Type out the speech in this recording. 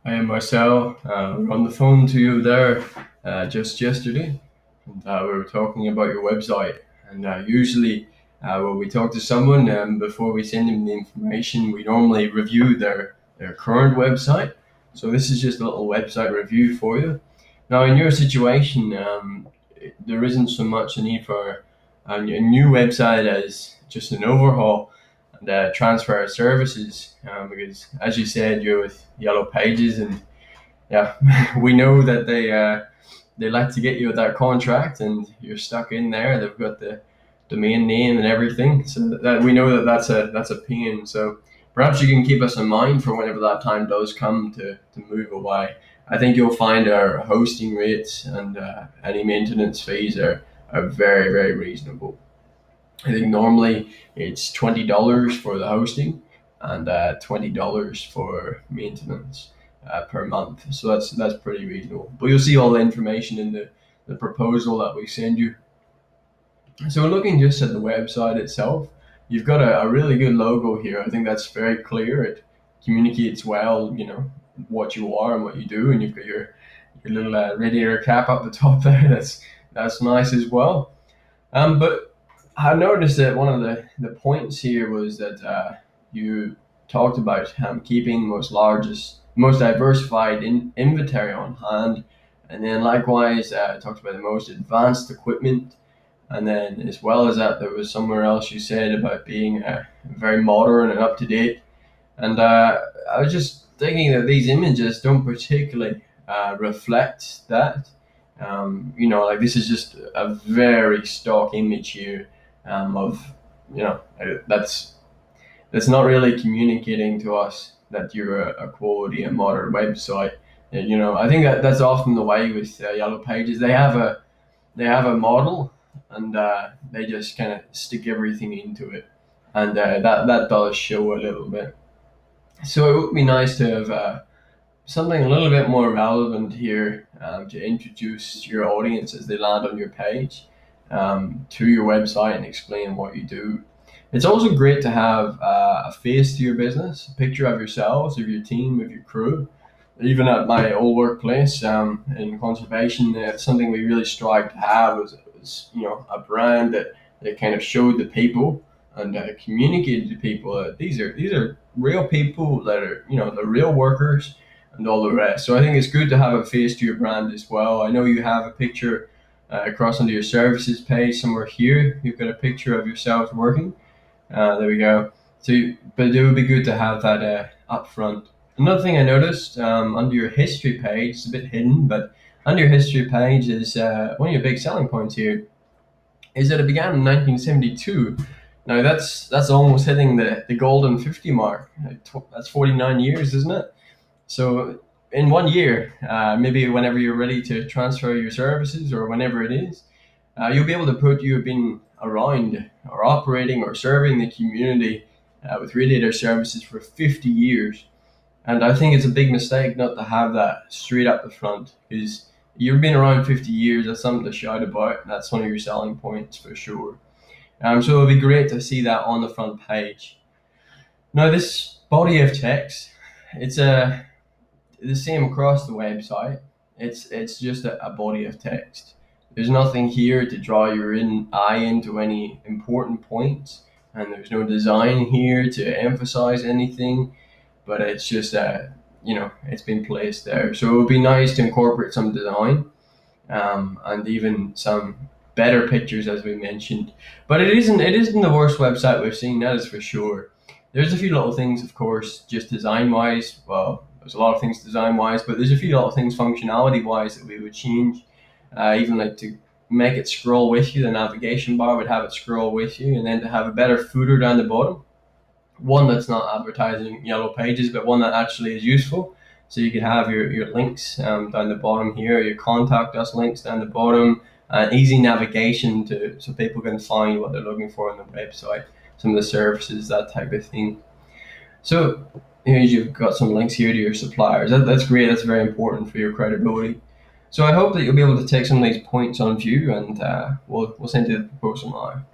I am Marcel. We're on the phone to you there just yesterday, and we were talking about your website. And usually, when we talk to someone before we send them the information, we normally review their current website. So this is just a little website review for you. Now, in your situation, there isn't so much a need for a new website as just an overhaul and transfer of services because, as you said, you're with Yellow Pages, and yeah, we know that they like to get you with that contract, and you're stuck in there. They've got the domain name and everything, so that we know that that's a pain. So perhaps you can keep us in mind for whenever that time does come to move away. I think you'll find our hosting rates and any maintenance fees are very, very reasonable. I think normally it's $20 for the hosting and $20 for maintenance per month. So that's pretty reasonable. But you'll see all the information in the proposal that we send you. So looking just at the website itself, you've got a really good logo here. I think that's very clear. It communicates well, what you are and what you do, and you've got your little radiator cap up the top there. That's nice as well. But I noticed that one of the points here was that you talked about keeping most diversified inventory on hand, and then likewise talked about the most advanced equipment, and then as well as that, there was somewhere else you said about being very modern and up to date. And I was just thinking that these images don't particularly reflect that. Like this is just a very stock image here of, that's not really communicating to us that you're a quality and modern website. And, I think that's often the way with Yellow Pages. They have a model, and they just kind of stick everything into it, and that does show a little bit. So it would be nice to have something a little bit more relevant here to introduce your audience as they land on your page to your website and explain what you do. It's also great to have a face to your business, a picture of yourselves, of your team, of your crew. Even at my old workplace in conservation, something we really strive to have was a brand that kind of showed the people and communicated to people that these are real people that are the real workers and all the rest. So I think it's good to have a face to your brand as well. I know you have a picture across under your services page somewhere here. You've got a picture of yourselves working. There we go. So, but it would be good to have that up front. Another thing I noticed under your history page, it's a bit hidden, but under your history page is one of your big selling points here is that it began in 1972. Now that's almost hitting the golden 50 mark. That's 49 years, isn't it? So in 1 year, maybe whenever you're ready to transfer your services or whenever it is, you'll be able to put you have been around or operating or serving the community with Radiator services for 50 years. And I think it's a big mistake not to have that straight up the front, because you've been around 50 years. That's something to shout about. And that's one of your selling points for sure. So it'll be great to see that on the front page. Now this body of text, it's the same across the website. It's just a body of text. There's nothing here to draw your eye into any important points, and there's no design here to emphasize anything. But it's just it's been placed there. So it would be nice to incorporate some design and even some better pictures, as we mentioned. But it isn't the worst website we've seen. That is for sure. There's a few little things, of course, just design wise. Well, there's a lot of things design wise, but there's a few little things functionality wise that we would change. Even like to make it scroll with you. The navigation bar would have it scroll with you, and then to have a better footer down the bottom, one that's not advertising Yellow Pages, but one that actually is useful. So you can have your links down the bottom here, your contact us links down the bottom, easy navigation so people can find what they're looking for on the website, some of the services, that type of thing. So you've got some links here to your suppliers. That's great. That's very important for your credibility. So I hope that you'll be able to take some of these points on view, and we'll send you the proposal now.